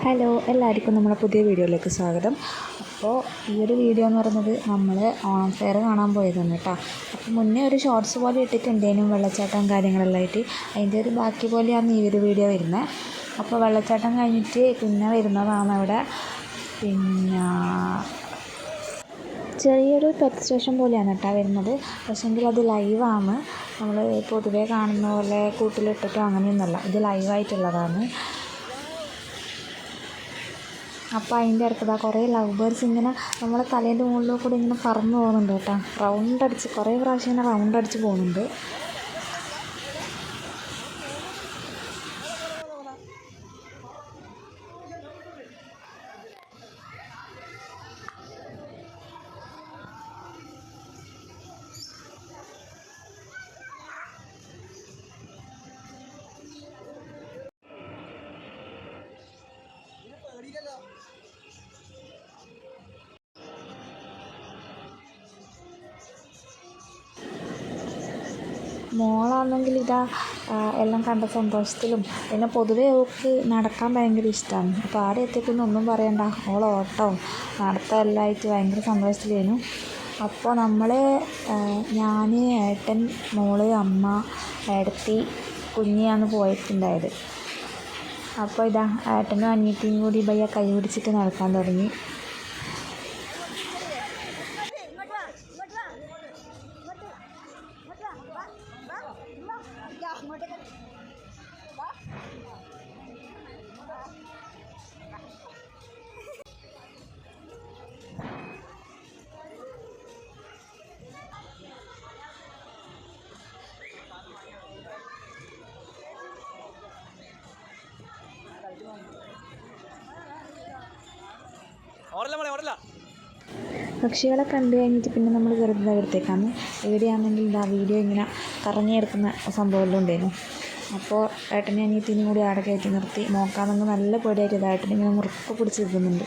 Hello, എല്ലാവർക്കും നമ്മുടെ പുതിയ വീഡിയോയിലേക്ക് സ്വാഗതം. അപ്പോൾ ഈ ഒരു വീഡിയോ എന്ന് പറയുന്നത് നമ്മൾ ഓണം ഫെയർ കാണാൻ പോയതാണ് കേട്ടോ. അപ്പോൾ മുന്നേ ഒരു ഷോർട്സ് പോലെ ഇട്ടിട്ടുണ്ടേനും വെള്ളച്ചാട്ടം കാര്യങ്ങളെല്ലാം ആയിട്ട്, അതിൻ്റെ ഒരു ബാക്കി പോലെയാണ് ഈ ഒരു വീഡിയോ വരുന്നത്. അപ്പോൾ വെള്ളച്ചാട്ടം കഴിഞ്ഞിട്ട് പിന്നെ വരുന്നതാണ് അവിടെ പിന്നെ ചെറിയൊരു പെറ്റ് സ്റ്റേഷൻ പോലെയാണ് കേട്ടോ വരുന്നത്. പക്ഷേങ്കിൽ അത് ലൈവാണ്. നമ്മൾ പൊതുവേ കാണുന്ന പോലെ കൂട്ടിലിട്ടിട്ടോ അങ്ങനെയൊന്നുമല്ല, ഇത് ലൈവായിട്ടുള്ളതാണ്. അപ്പോൾ അതിൻ്റെ അടുത്തതാ കുറേ ലവ് ബേർഡ്സ് ഇങ്ങനെ നമ്മളെ തലേൻ്റെ മുകളിൽ കൂടെ ഇങ്ങനെ പറന്ന് പോകുന്നുണ്ട് കേട്ടോ. റൗണ്ട് അടിച്ച് കുറേ പ്രാവശ്യം ഇങ്ങനെ റൗണ്ട് അടിച്ച് പോകുന്നുണ്ട്. മോളാണെങ്കിൽ ഇതാ എല്ലാം കണ്ട സന്തോഷത്തിലും, പിന്നെ പൊതുവേ അവൾക്ക് നടക്കാൻ ഭയങ്കര ഇഷ്ടമാണ്. അപ്പോൾ ആടെ എത്തിയപ്പോൾ ഒന്നും പറയണ്ട, ഓൾ ഓട്ടവും നടത്തം എല്ലാം ആയിട്ട് ഭയങ്കര സന്തോഷത്തിലായിരുന്നു. അപ്പോൾ നമ്മൾ ഞാൻ, ഏട്ടൻ, മോള്, അമ്മ, ഏടത്തി, കുഞ്ഞിയാണ് പോയിട്ടുണ്ടായത്. അപ്പോൾ ഇതാ ഏട്ടനും അനിയത്തിയും കൂടി ഭയ്യ കൈ പിടിച്ചിട്ട് നടക്കാൻ തുടങ്ങി. പക്ഷികളെ കണ്ടു കഴിഞ്ഞിട്ട് പിന്നെ നമ്മൾ വെറുതെ എടുത്തേക്കാണ്. എവിടെയാണെങ്കിൽ ഇതാ വീഡിയോ ഇങ്ങനെ കറങ്ങിയെടുക്കുന്ന സംഭവമെല്ലാം ഉണ്ടായിരുന്നു. അപ്പോൾ ഏട്ടനെ അനിയത്തിനും കൂടി ആടെ കയറ്റി നിർത്തി. നോക്കാമെന്ന് നല്ല പേടിയായിട്ട് ഇത് ഏട്ടനിങ്ങനെ മുറുക്കെ പിടിച്ച് നിൽക്കുന്നുണ്ട്.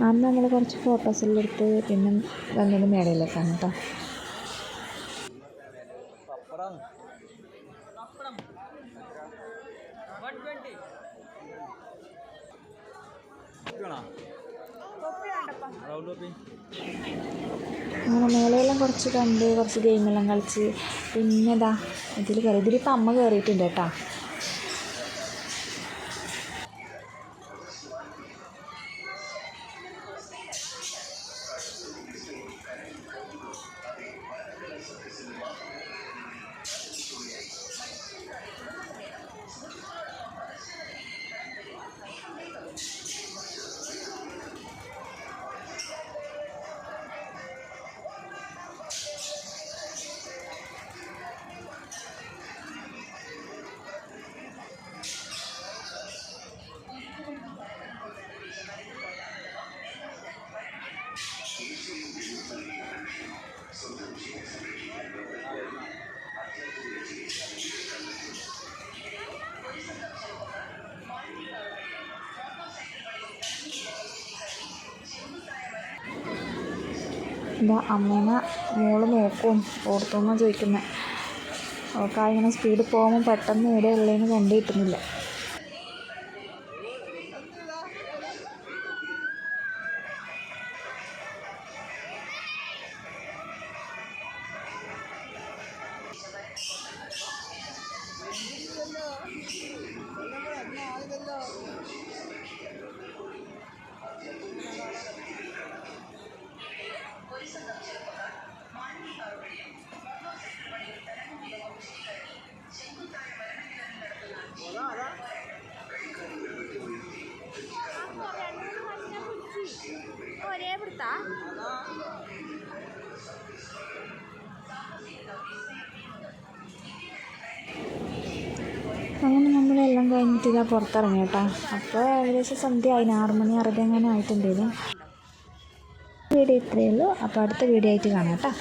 അന്ന് നമ്മൾ കുറച്ച് ഫോട്ടോസെല്ലാം എടുത്ത് പിന്നെ വന്നത് മേടയിലേക്കാണ് കേട്ടോ. അങ്ങനെ മേളയെല്ലാം കുറച്ച് കണ്ട് കുറച്ച് ഗെയിമെല്ലാം കളിച്ച് പിന്നെ ഇതാ ഇതിൽ കയറി. ഇതിലിപ്പോൾ അമ്മ കയറിയിട്ടുണ്ട് കേട്ടോ. എന്താ അമ്മേനെ മോള് നോക്കും ഓർത്തോന്നാണ് ചോദിക്കുന്നത്. അവൾക്ക് ഇങ്ങനെ സ്പീഡ് പോകുമ്പോൾ പെട്ടെന്ന് എവിടെ ഉള്ളതെന്ന് കണ്ടു കിട്ടുന്നില്ല. അങ്ങനെ നമ്മളെല്ലാം കഴിഞ്ഞിട്ട് ഇതാ പുറത്തിറങ്ങി കേട്ടോ. അപ്പോൾ ഏകദേശം സന്ധ്യ ആയി, 6 മണി 6:30 അങ്ങനെ ആയിട്ടുണ്ടായിരുന്നു. വീഡിയോ ഇത്രയേ ഉള്ളൂ. അപ്പോൾ അടുത്ത വീഡിയോ ആയിട്ട് കാണാം കേട്ടോ.